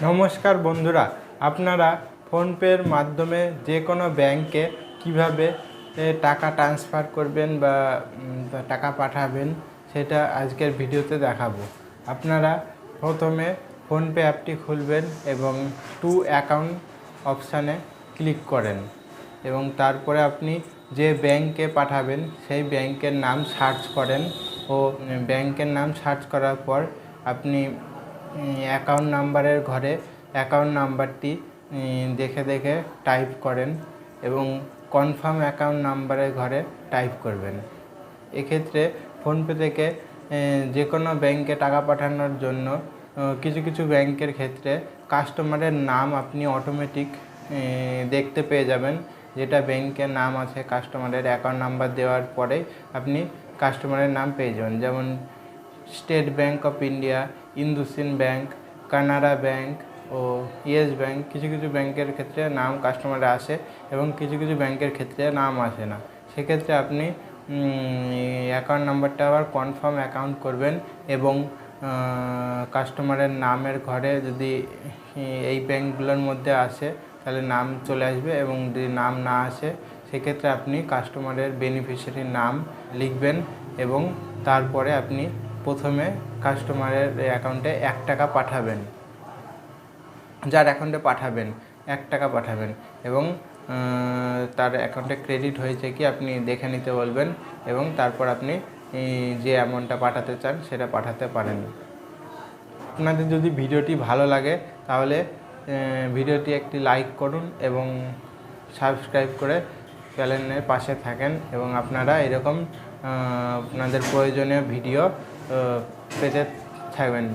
নমস্কার বন্ধুরা, আপনারা ফোনপের মাধ্যমে যে কোনো ব্যাংকে কিভাবে টাকা ট্রান্সফার করবেন বা টাকা পাঠাবেন সেটা আজকের ভিডিওতে দেখাবো। আপনারা প্রথমে ফোনপে অ্যাপটি খুলবেন এবং টু অ্যাকাউন্ট অপশানে ক্লিক করেন এবং তারপরে আপনি যে ব্যাংকে পাঠাবেন সেই ব্যাংকের নাম সার্চ করেন ও ব্যাংকের নাম সার্চ করার পর আপনি অ্যাকাউন্ট নাম্বারের ঘরে অ্যাকাউন্ট নাম্বারটি দেখে দেখে টাইপ করেন এবং কনফার্ম অ্যাকাউন্ট নাম্বারের ঘরে টাইপ করবেন। এক্ষেত্রে ফোনপে থেকে যে কোনো ব্যাংকে টাকা পাঠানোর জন্য কিছু কিছু ব্যাংকের ক্ষেত্রে কাস্টমারের নাম আপনি অটোমেটিক দেখতে পেয়ে যাবেন। যেটা ব্যাংকের নাম আছে কাস্টমারের অ্যাকাউন্ট নাম্বার দেওয়ার পরে আপনি কাস্টমারের নাম পেয়ে যাবেন। যেমন State Bank of India, IndusInd Bank, Canara Bank ও ইয়েস ব্যাংক, কিছু কিছু ব্যাংকের ক্ষেত্রে নাম কাস্টমারে আসে এবং কিছু কিছু ব্যাংকের ক্ষেত্রে নাম আসে না। সেক্ষেত্রে আপনি অ্যাকাউন্ট নাম্বারটা আবার কনফার্ম অ্যাকাউন্ট করবেন এবং কাস্টমারের নামের ঘরে যদি এই ব্যাংকগুলোর মধ্যে আসে তাহলে নাম চলে আসবে এবং যদি নাম না আসে সেক্ষেত্রে আপনি কাস্টমারের বেনিফিশিয়ারির নাম লিখবেন এবং তারপরে আপনি প্রথমে কাস্টমারের অ্যাকাউন্টে 1 টাকা পাঠাবেন, যার অ্যাকাউন্টে পাঠাবেন 1 টাকা পাঠাবেন এবং তার অ্যাকাউন্টে ক্রেডিট হয়েছে কি আপনি দেখে নিতে বলবেন এবং তারপর আপনি যে অ্যামাউন্টটা পাঠাতে চান সেটা পাঠাতে পারেন। আপনাদের যদি ভিডিওটি ভালো লাগে তাহলে ভিডিওটি একটি লাইক করুন এবং সাবস্ক্রাইব করে চ্যানেলের পাশে থাকেন এবং আপনারা এরকম আপনাদের প্রয়োজনীয় ভিডিও পেতে থাকবেন।